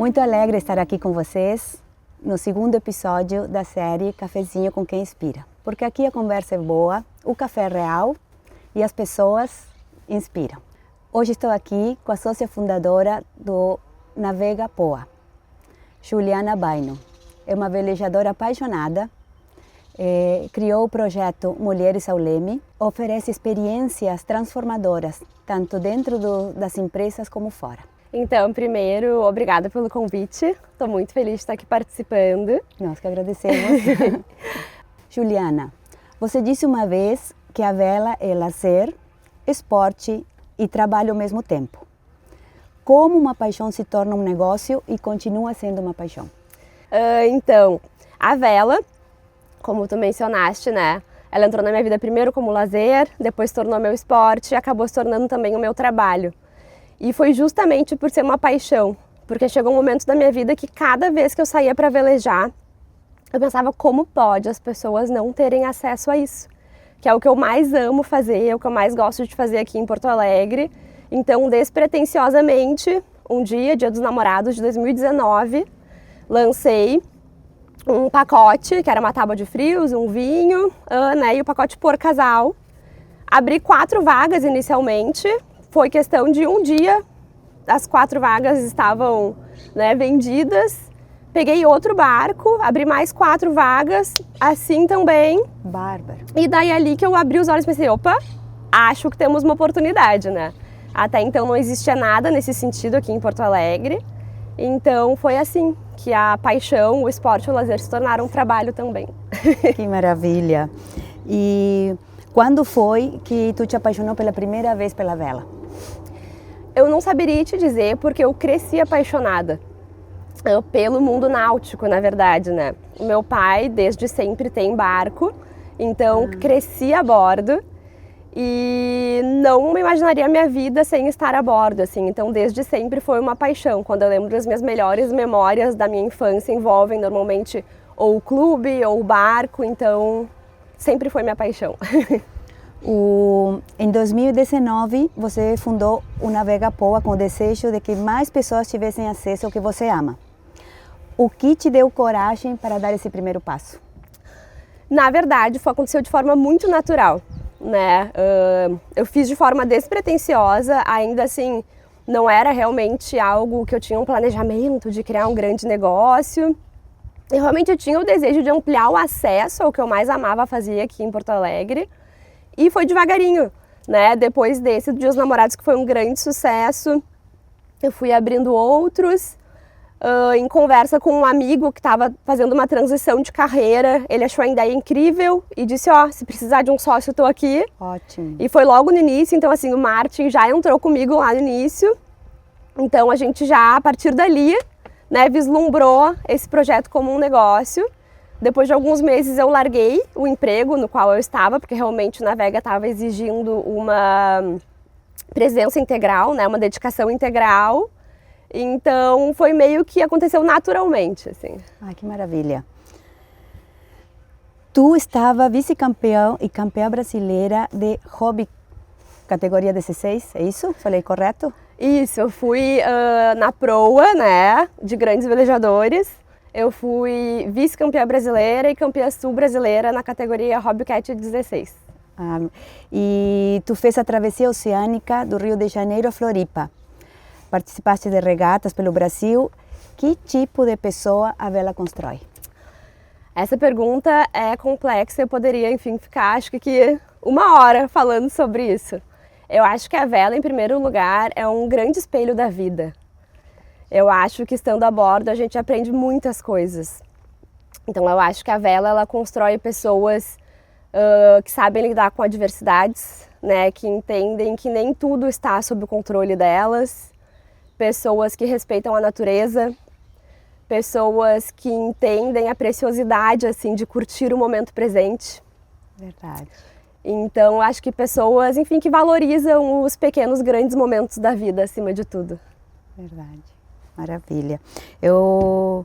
Muito alegre estar aqui com vocês no segundo episódio da série Cafezinho com quem inspira. Porque aqui a conversa é boa, o café é real e as pessoas inspiram. Hoje estou aqui com a sócia fundadora do Navega Poa, Juliana Baino. É uma velejadora apaixonada, criou o projeto Mulheres ao Leme, oferece experiências transformadoras, tanto dentro das empresas como fora. Então, primeiro, obrigada pelo convite. Estou muito feliz de estar aqui participando. Nós que agradecemos. Juliana, você disse uma vez que a vela é lazer, esporte e trabalho ao mesmo tempo. Como uma paixão se torna um negócio e continua sendo uma paixão? Então, a vela, como tu mencionaste, né? Ela entrou na minha vida primeiro como lazer, depois se tornou meu esporte e acabou se tornando também o meu trabalho. E foi justamente por ser uma paixão, porque chegou um momento da minha vida que cada vez que eu saía para velejar, eu pensava como pode as pessoas não terem acesso a isso, que é o que eu mais amo fazer, é o que eu mais gosto de fazer aqui em Porto Alegre. Então, despretensiosamente, um dia dos Namorados de 2019, lancei um pacote, que era uma tábua de frios, um vinho, né, e o pacote por casal. Abri 4 vagas inicialmente, foi questão de um dia, as 4 vagas estavam, né, vendidas. Peguei outro barco, abri mais 4 vagas, assim também. Bárbaro. E daí ali que eu abri os olhos e pensei, opa, acho que temos uma oportunidade, né? Até então não existia nada nesse sentido aqui em Porto Alegre. Então foi assim que a paixão, o esporte e o lazer se tornaram um trabalho também. Que maravilha! E quando foi que tu te apaixonou pela primeira vez pela vela? Eu não saberia te dizer porque eu cresci apaixonada pelo mundo náutico, na verdade, né? O meu pai desde sempre tem barco, então cresci a bordo. E não me imaginaria a minha vida sem estar a bordo, assim. Então, desde sempre foi uma paixão. Quando eu lembro das minhas melhores memórias da minha infância, envolvem normalmente ou o clube ou o barco. Então, sempre foi minha paixão. Em 2019, você fundou o Navega Poa com o desejo de que mais pessoas tivessem acesso ao que você ama. O que te deu coragem para dar esse primeiro passo? Na verdade, aconteceu de forma muito natural. Né? Eu fiz de forma despretensiosa, ainda assim não era realmente algo que eu tinha um planejamento de criar um grande negócio. E realmente eu tinha o desejo de ampliar o acesso ao que eu mais amava fazer aqui em Porto Alegre. E foi devagarinho, né? Depois desse Dia dos Namorados, que foi um grande sucesso, eu fui abrindo outros. Em conversa com um amigo que estava fazendo uma transição de carreira, ele achou a ideia incrível e disse, se precisar de um sócio, eu estou aqui. Ótimo. E foi logo no início, então assim, o Martin já entrou comigo lá no início. Então a gente já, a partir dali, né, vislumbrou esse projeto como um negócio. Depois de alguns meses eu larguei o emprego no qual eu estava, porque realmente o Navega estava exigindo uma presença integral, né, uma dedicação integral. Então, foi meio que aconteceu naturalmente, assim. Ai, que maravilha. Tu estava vice-campeã e campeã brasileira de hobby, categoria 16, é isso? Falei correto? Isso, eu fui na proa, né, de grandes velejadores. Eu fui vice-campeã brasileira e campeã sul brasileira na categoria Hobby Cat 16. E tu fez a travessia oceânica do Rio de Janeiro a Floripa. Participaste de regatas pelo Brasil. Que tipo de pessoa a vela constrói? Essa pergunta é complexa, eu poderia, enfim, ficar acho que 1 hora falando sobre isso. Eu acho que a vela, em primeiro lugar, é um grande espelho da vida. Eu acho que estando a bordo a gente aprende muitas coisas. Então eu acho que a vela ela constrói pessoas que sabem lidar com adversidades, né, que entendem que nem tudo está sob o controle delas. Pessoas que respeitam a natureza, pessoas que entendem a preciosidade assim de curtir o momento presente. Verdade. Então, acho que pessoas, enfim, que valorizam os pequenos, grandes momentos da vida acima de tudo. Verdade. Maravilha. Eu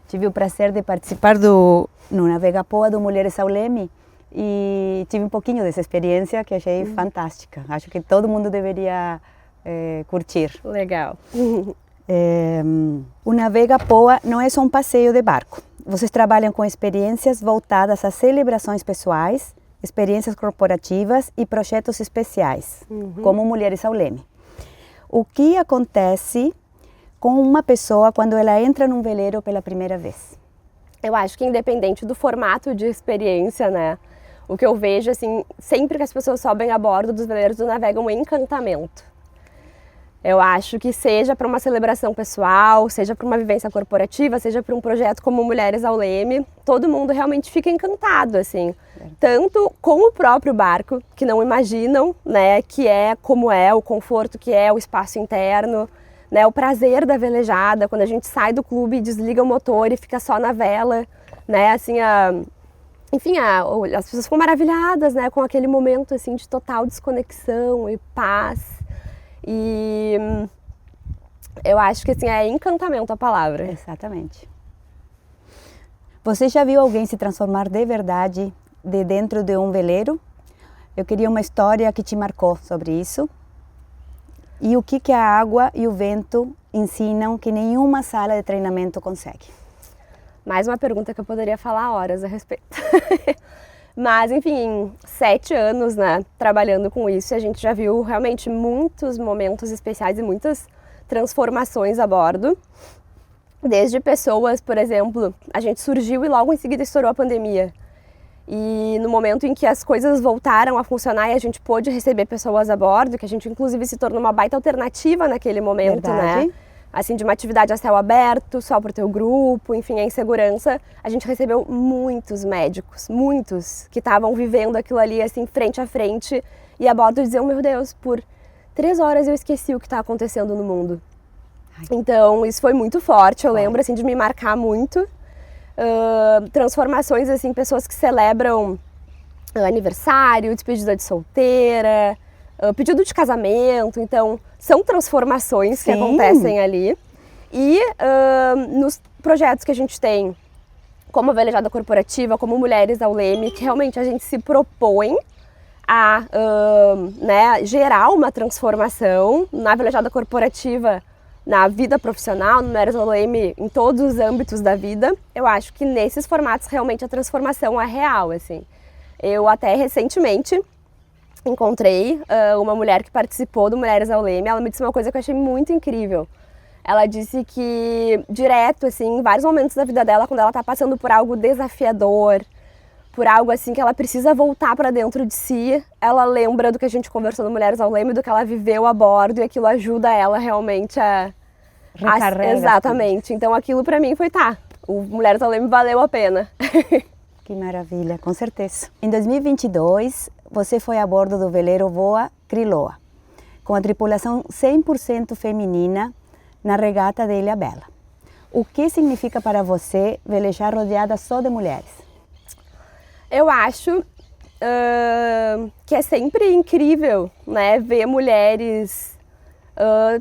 tive o prazer de participar no Navega Poa do Mulheres ao Leme e tive um pouquinho dessa experiência que achei fantástica. Acho que todo mundo deveria curtir. Legal. O Navega Poa não é só um passeio de barco. Vocês trabalham com experiências voltadas a celebrações pessoais, experiências corporativas e projetos especiais, como Mulheres ao Leme. O que acontece com uma pessoa quando ela entra num veleiro pela primeira vez? Eu acho que independente do formato de experiência, né? O que eu vejo, assim, sempre que as pessoas sobem a bordo dos veleiros do Navega, é um encantamento. Eu acho que seja para uma celebração pessoal, seja para uma vivência corporativa, seja para um projeto como Mulheres ao Leme, todo mundo realmente fica encantado, assim. Tanto com o próprio barco, que não imaginam, né, que é como é, o conforto que é, o espaço interno, né, o prazer da velejada, quando a gente sai do clube, desliga o motor e fica só na vela, né, assim, as pessoas ficam maravilhadas, né, com aquele momento, assim, de total desconexão e paz. E eu acho que, assim, é encantamento a palavra. Exatamente. Você já viu alguém se transformar de verdade de dentro de um veleiro? Eu queria uma história que te marcou sobre isso. E o que a água e o vento ensinam que nenhuma sala de treinamento consegue? Mais uma pergunta que eu poderia falar horas a respeito. Mas, enfim, 7 anos, né, trabalhando com isso, a gente já viu realmente muitos momentos especiais e muitas transformações a bordo. Desde pessoas, por exemplo, a gente surgiu e logo em seguida estourou a pandemia. E no momento em que as coisas voltaram a funcionar e a gente pôde receber pessoas a bordo, que a gente inclusive se tornou uma baita alternativa naquele momento, Verdade. né? Assim, de uma atividade a céu aberto, só para o teu grupo, enfim, em segurança, a gente recebeu muitos médicos, muitos, que estavam vivendo aquilo ali, assim, frente a frente, e a bordo diziam, meu Deus, por 3 horas eu esqueci o que está acontecendo no mundo. Então, isso foi muito forte, eu lembro, assim, de me marcar muito. Transformações, assim, pessoas que celebram aniversário, despedida de solteira, pedido de casamento, então são transformações que acontecem ali. E nos projetos que a gente tem, como a velejada corporativa, como Mulheres ao Leme, que realmente a gente se propõe a né, gerar uma transformação na velejada corporativa, na vida profissional, no Mulheres ao Leme, em todos os âmbitos da vida. Eu acho que nesses formatos realmente a transformação é real, assim. Eu até recentemente encontrei uma mulher que participou do Mulheres ao Leme, ela me disse uma coisa que eu achei muito incrível. Ela disse que direto, assim, em vários momentos da vida dela, quando ela está passando por algo desafiador, por algo assim que ela precisa voltar para dentro de si, ela lembra do que a gente conversou no Mulheres ao Leme, do que ela viveu a bordo, e aquilo ajuda ela realmente a recarregar. Exatamente. Então aquilo para mim foi, o Mulheres ao Leme valeu a pena. Que maravilha, com certeza. Em 2022, você foi a bordo do veleiro Voa Kriloa, com a tripulação 100% feminina na regata de Ilha Bela. O que significa para você velejar rodeada só de mulheres? Eu acho que é sempre incrível, né, ver mulheres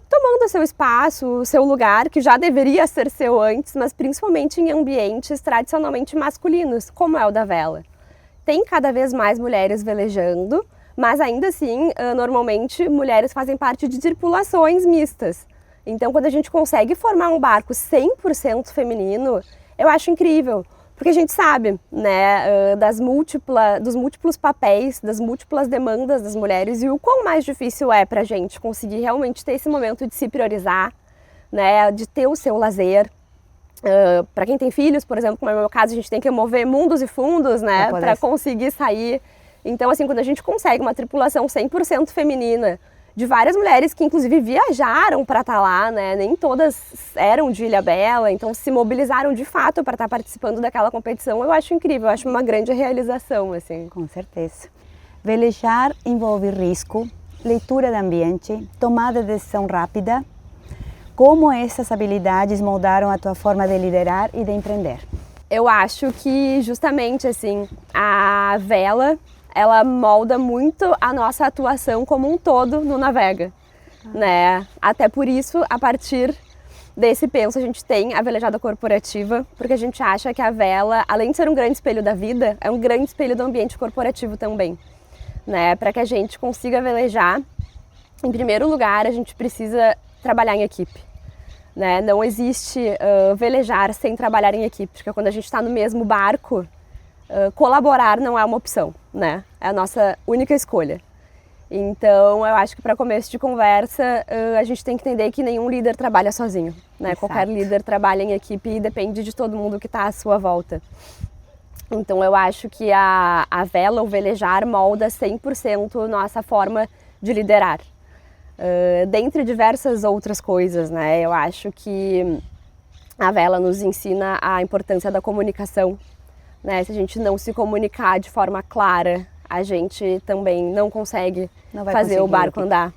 tomando seu espaço, o seu lugar, que já deveria ser seu antes, mas principalmente em ambientes tradicionalmente masculinos, como é o da vela. Tem cada vez mais mulheres velejando, mas ainda assim, normalmente, mulheres fazem parte de tripulações mistas. Então, quando a gente consegue formar um barco 100% feminino, eu acho incrível. Porque a gente sabe, né, dos múltiplos papéis, das múltiplas demandas das mulheres e o quão mais difícil é pra gente conseguir realmente ter esse momento de se priorizar, né, de ter o seu lazer. Para quem tem filhos, por exemplo, como é o meu caso, a gente tem que mover mundos e fundos, né, para conseguir sair. Então, assim, quando a gente consegue uma tripulação 100% feminina, de várias mulheres que inclusive viajaram para estar lá, né? Nem todas eram de Ilha Bela, então se mobilizaram de fato para estar participando daquela competição. Eu acho incrível, eu acho uma grande realização, assim. Com certeza. Velejar envolve risco, leitura de ambiente, tomada de decisão rápida. Como essas habilidades moldaram a tua forma de liderar e de empreender? Eu acho que justamente assim, a vela, ela molda muito a nossa atuação como um todo no Navega, né? Até por isso, a partir desse penso, a gente tem a velejada corporativa, porque a gente acha que a vela, além de ser um grande espelho da vida, é um grande espelho do ambiente corporativo também, né? Para que a gente consiga velejar, em primeiro lugar, a gente precisa trabalhar em equipe. né? Não existe velejar sem trabalhar em equipe, porque quando a gente está no mesmo barco, colaborar não é uma opção, né? É a nossa única escolha. Então, eu acho que para começo de conversa, a gente tem que entender que nenhum líder trabalha sozinho, né? Exato. Qualquer líder trabalha em equipe e depende de todo mundo que está à sua volta. Então, eu acho que a vela, o velejar, molda 100% nossa forma de liderar. Dentre diversas outras coisas, né? Eu acho que a vela nos ensina a importância da comunicação, né? Se a gente não se comunicar de forma clara, a gente também não consegue fazer o barco andar.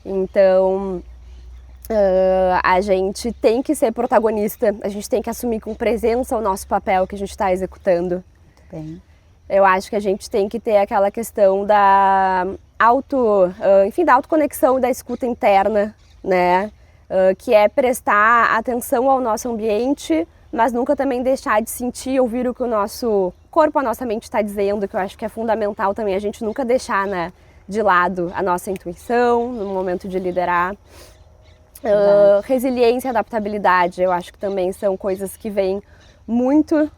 Então, a gente tem que ser protagonista, a gente tem que assumir com presença o nosso papel que a gente está executando. Muito bem. Eu acho que a gente tem que ter aquela questão da da autoconexão e da escuta interna, né? Que é prestar atenção ao nosso ambiente, mas nunca também deixar de sentir, ouvir o que o nosso corpo, a nossa mente está dizendo, que eu acho que é fundamental também a gente nunca deixar, né, de lado a nossa intuição no momento de liderar. Resiliência e adaptabilidade, eu acho que também são coisas que vêm muito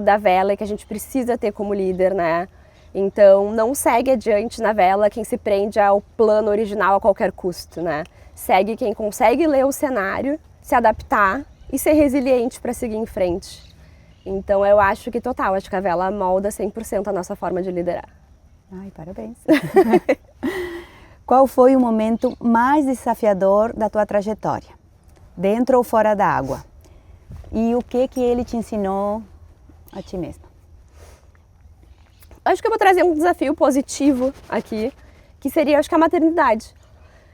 da vela e que a gente precisa ter como líder, né? Então, não segue adiante na vela quem se prende ao plano original a qualquer custo, né? Segue quem consegue ler o cenário, se adaptar e ser resiliente para seguir em frente. Então, eu acho que acho que a vela molda 100% a nossa forma de liderar. Ai, parabéns. Qual foi o momento mais desafiador da tua trajetória, dentro ou fora da água? E o que ele te ensinou a ti mesma? Acho que eu vou trazer um desafio positivo aqui, que seria, acho que a maternidade.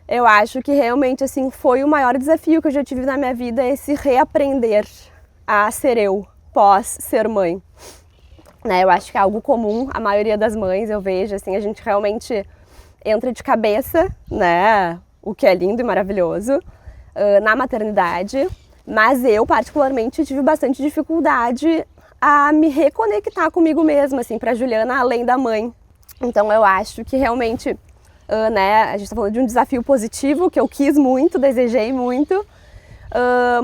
Eu acho que realmente, assim, foi o maior desafio que eu já tive na minha vida, esse reaprender a ser eu, pós ser mãe. Né, eu acho que é algo comum, a maioria das mães, eu vejo, assim, a gente realmente entra de cabeça, né, o que é lindo e maravilhoso, na maternidade, mas eu, particularmente, tive bastante dificuldade a me reconectar comigo mesma, assim, pra Juliana, além da mãe. Então, eu acho que realmente, né, a gente tá falando de um desafio positivo, que eu quis muito, desejei muito,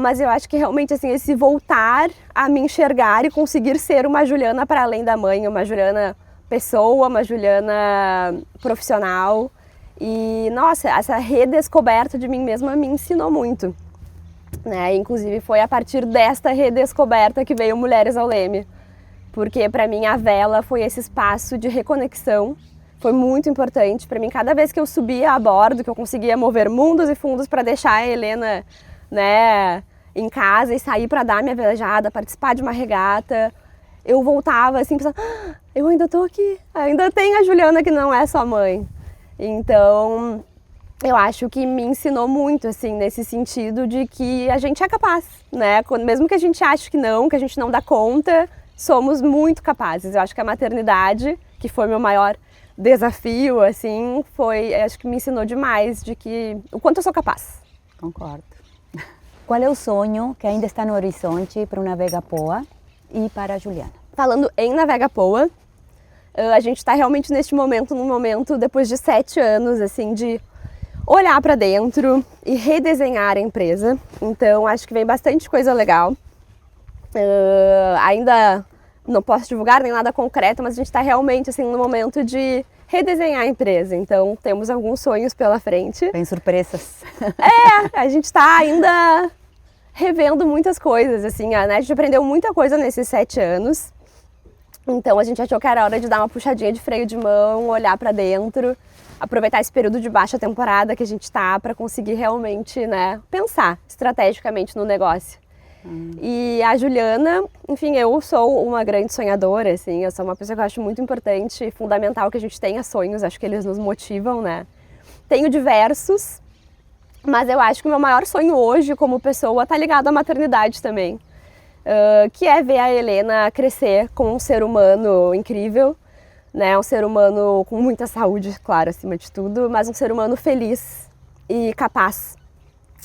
mas eu acho que realmente, assim, esse voltar a me enxergar e conseguir ser uma Juliana para além da mãe, uma Juliana pessoa, uma Juliana profissional. E, nossa, essa redescoberta de mim mesma me ensinou muito. Né? Inclusive, foi a partir desta redescoberta que veio Mulheres ao Leme. Porque, para mim, a vela foi esse espaço de reconexão. Foi muito importante para mim. Cada vez que eu subia a bordo, que eu conseguia mover mundos e fundos para deixar a Helena, né, em casa e sair para dar minha velejada, participar de uma regata, eu voltava assim, pensando, eu ainda tô aqui, ainda tem a Juliana que não é só mãe. Então, eu acho que me ensinou muito, assim, nesse sentido de que a gente é capaz, né? Mesmo que a gente ache que a gente não dá conta, somos muito capazes. Eu acho que a maternidade, que foi meu maior desafio, assim, acho que me ensinou demais de que o quanto eu sou capaz. Concordo. Qual é o sonho que ainda está no horizonte para o Navega Poa e para a Juliana? Falando em Navega Poa, a gente está realmente num momento, depois de 7 anos, assim, de olhar para dentro e redesenhar a empresa. Então, acho que vem bastante coisa legal. Ainda não posso divulgar nem nada concreto, mas a gente está realmente, assim, no momento de redesenhar a empresa. Então, temos alguns sonhos pela frente. Tem surpresas. A gente está ainda revendo muitas coisas, assim, né? A gente aprendeu muita coisa nesses 7 anos. Então, a gente achou que era hora de dar uma puxadinha de freio de mão, olhar para dentro, aproveitar esse período de baixa temporada que a gente está para conseguir realmente, né, pensar estrategicamente no negócio. E a Juliana, enfim, eu sou uma grande sonhadora, assim, eu sou uma pessoa que eu acho muito importante e fundamental que a gente tenha sonhos, acho que eles nos motivam, né. Tenho diversos, mas eu acho que o meu maior sonho hoje como pessoa está ligado à maternidade também. Que é ver a Helena crescer como um ser humano incrível, né? Um ser humano com muita saúde, claro, acima de tudo, mas um ser humano feliz e capaz.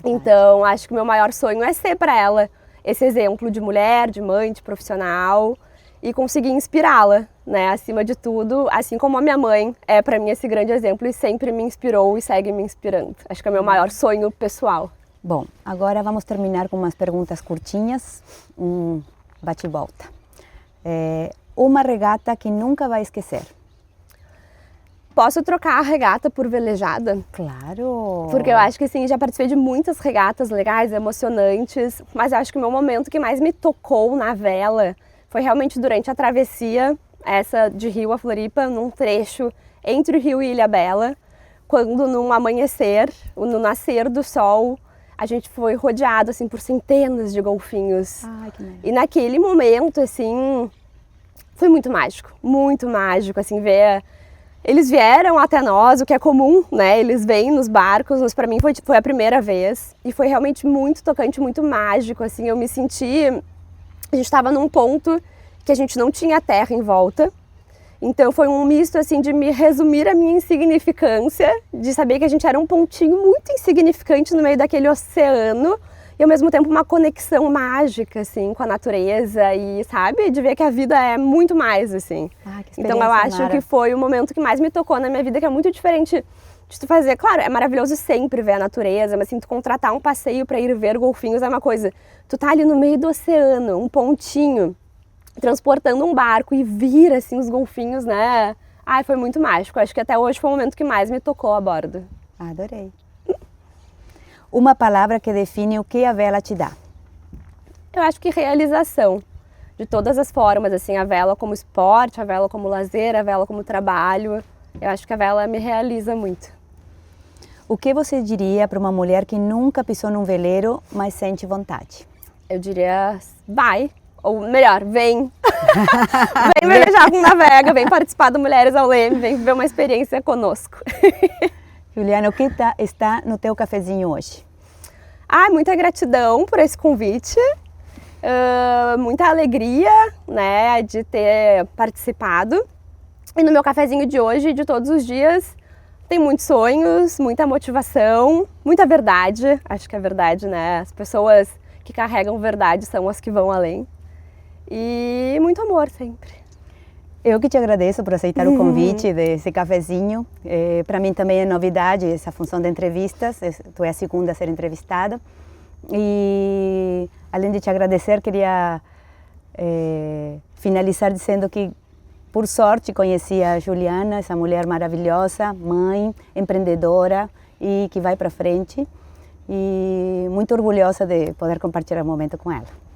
Então, acho que o meu maior sonho é ser para ela esse exemplo de mulher, de mãe, de profissional e conseguir inspirá-la, né? Acima de tudo, assim como a minha mãe é para mim esse grande exemplo e sempre me inspirou e segue me inspirando. Acho que é o meu maior sonho pessoal. Bom, agora vamos terminar com umas perguntas curtinhas, um bate-volta. Uma regata que nunca vai esquecer. Posso trocar a regata por velejada? Claro! Porque eu acho que sim, já participei de muitas regatas legais, emocionantes, mas eu acho que o meu momento que mais me tocou na vela foi realmente durante a travessia, essa de Rio a Floripa, num trecho entre o Rio e Ilhabela, quando num amanhecer, no nascer do sol, a gente foi rodeado assim por centenas de golfinhos. Ai, que maravilha. E naquele momento, assim, foi muito mágico, assim, ver. Eles vieram até nós, o que é comum, né? Eles vêm nos barcos, mas para mim foi a primeira vez. E foi realmente muito tocante, muito mágico, assim. Eu me senti... A gente estava num ponto que a gente não tinha terra em volta. Então foi um misto, assim, de me resumir a minha insignificância, de saber que a gente era um pontinho muito insignificante no meio daquele oceano. E ao mesmo tempo uma conexão mágica, assim, com a natureza e, sabe, de ver que a vida é muito mais, assim. Ah, que então eu acho Mara. que foi o momento que mais me tocou na minha vida, que é muito diferente de tu fazer. Claro, é maravilhoso sempre ver a natureza, mas assim, tu contratar um passeio para ir ver golfinhos é uma coisa. Tu tá ali no meio do oceano, um pontinho, transportando um barco e vir, assim, os golfinhos, né? Ai, foi muito mágico. Acho que até hoje foi o momento que mais me tocou a bordo. Adorei. Uma palavra que define o que a vela te dá. Eu acho que realização, de todas as formas, assim, a vela como esporte, a vela como lazer, a vela como trabalho. Eu acho que a vela me realiza muito. O que você diria para uma mulher que nunca pisou num veleiro, mas sente vontade? Eu diria, vai, ou melhor, vem. Vem velejar com Navega, vem participar do Mulheres ao Leme, vem viver uma experiência conosco. Juliana, o que está no teu cafezinho hoje? Muita gratidão por esse convite, muita alegria, né, de ter participado. E no meu cafezinho de hoje e de todos os dias tem muitos sonhos, muita motivação, muita verdade. Acho que a verdade, né, as pessoas que carregam verdade são as que vão além. E muito amor sempre. Eu que te agradeço por aceitar o convite desse cafezinho. Para mim também é novidade essa função de entrevistas. Tu é a segunda a ser entrevistada. E além de te agradecer, queria finalizar dizendo que, por sorte, conheci a Juliana, essa mulher maravilhosa, mãe, empreendedora e que vai para frente. E muito orgulhosa de poder compartilhar o momento com ela.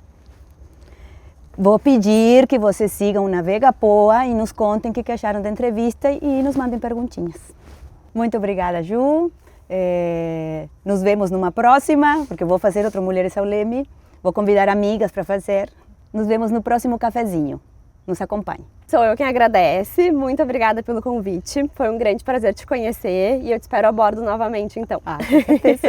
Vou pedir que vocês sigam o Navega Poa e nos contem o que acharam da entrevista e nos mandem perguntinhas. Muito obrigada, Ju. Nos vemos numa próxima, porque eu vou fazer outro Mulheres ao Leme. Vou convidar amigas para fazer. Nos vemos no próximo cafezinho. Nos acompanhe. Sou eu quem agradece. Muito obrigada pelo convite. Foi um grande prazer te conhecer e eu te espero a bordo novamente, então. Com certeza.